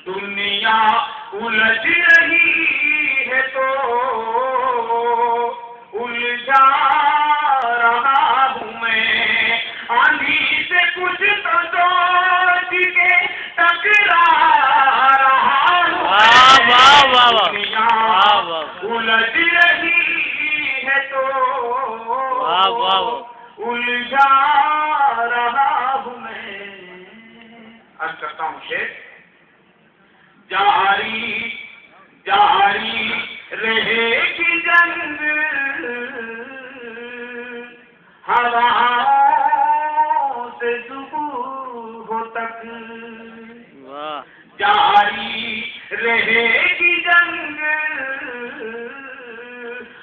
دنیا الجھ رہی ہے تو الجھا رہا ہوں میں، آندھی سے کچھ تو سوچ کے ٹکرا رہا ہوں میں، دنیا الجھ رہی ہے تو الجھا رہا ہوں میں۔ عرض کرتا ہوں شیخ، جاری رہے گی جنگ ہواؤں سے صبح تک، جاری رہے گی جنگ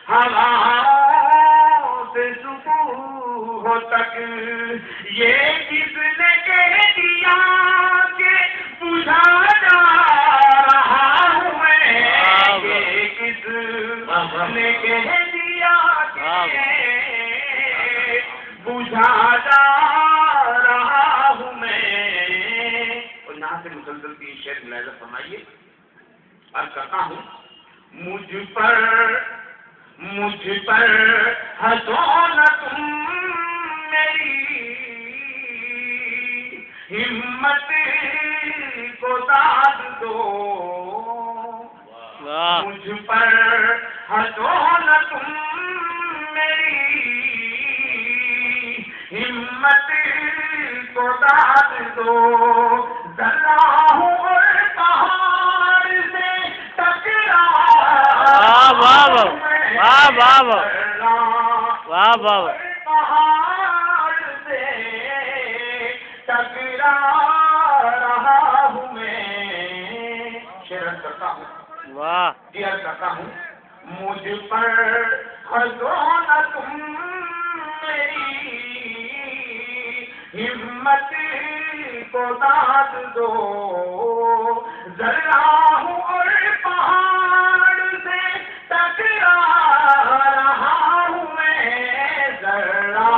ہواؤں سے صبح تک، یہ کس نے کہہ دیا کہ بجھا جا رہا ہوں میں، یہ کس نے کہہ دیا کہ بجھا جا رہا ہوں میں۔ اور یہاں سے مسلسل تین شعر ملاحظہ فرمائیے۔ عرض کرتا ہوں، مجھ پر ہنسو نہ تم میری ہمت کو داد دو، مجھ پر ہنسو نہ تم میری ہمت کو داد دو، ذرا ہوں اور پہاڑ سے ٹکرا پہاڑ سے ٹکرا رہا ہوں میں۔ شعر کرتا ہوں، شعر کرتا ہوں، مجھ پر ہنسو نہ تم میری ہمت کو داد دو، ذرا ہوں اور پہاڑ سے ٹکرا رہا ہوں میں، ذرا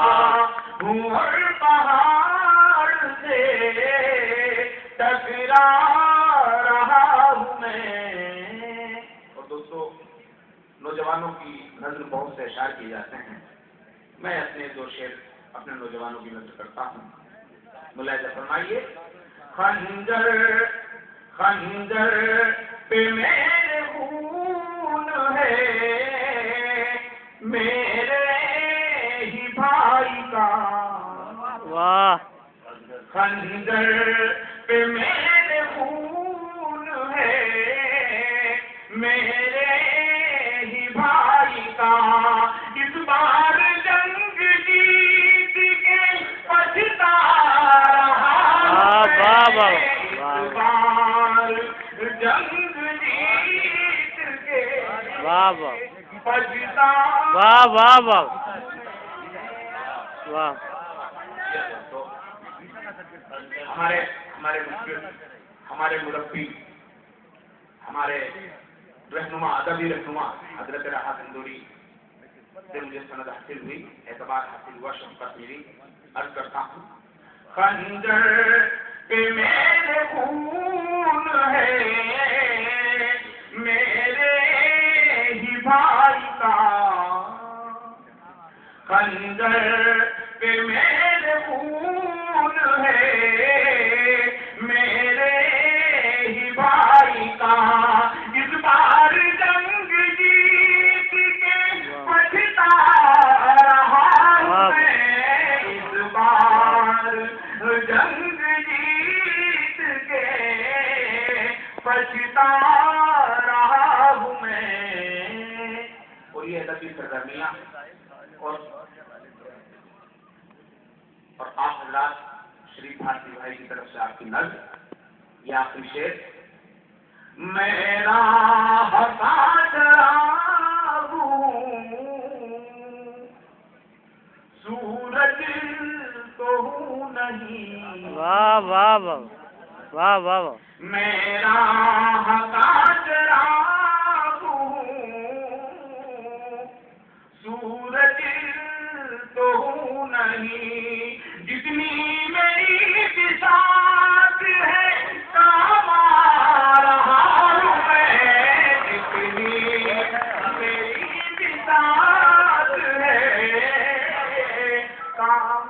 ہوں اور پہاڑ سے ٹکرا رہا ہوں میں۔ اور دوستو، نوجوانوں کی نظر بہت سے اشعار کیے جاتے ہیں، میں اپنے دو شعر اپنے نوجوانوں کی نظر کرتا ہوں، ملاحظہ فرمائیے۔ خنجر پہ میرے خون ہے، میرے ہی بھائی کا، خنجر پہ میرے خون ہے، میرے ہی بھائی کا، اس بار جنگ جیت کے پچھتا رہا ہوں، اس بار جنگ جیت کے پچھتا ہمارے مربی، ہمارے رہنما، ادبی رہنما حضرت راحت اندوری سے مجھے سند حاصل ہوئی، اعتبار حاصل ہوا، شفقت ملی۔ عرض کرتا ہوں، خنجر پہ میرے خون ہے، میرے ہی بھائی کا، خنجر پہ میرے خون ہے، میرے ہی بھائی کا، اس بار جنگ جیت کے پچھتا رہا ہوں میں، اس بار جنگ جیت کے پچھتا رہا ہوں میں۔ اور یہ ادبی سرگرمیاں اور آپ حضرات شریف بھارتی بھائی کی طرف سے آپ کی نظر، یہ آخری شعر، میرا چراغ سورج تو ہوں نہیں، میرا چراغ سورج تو ہوں نہیں، جتنی میری بساط ہے ساتھ ہے کام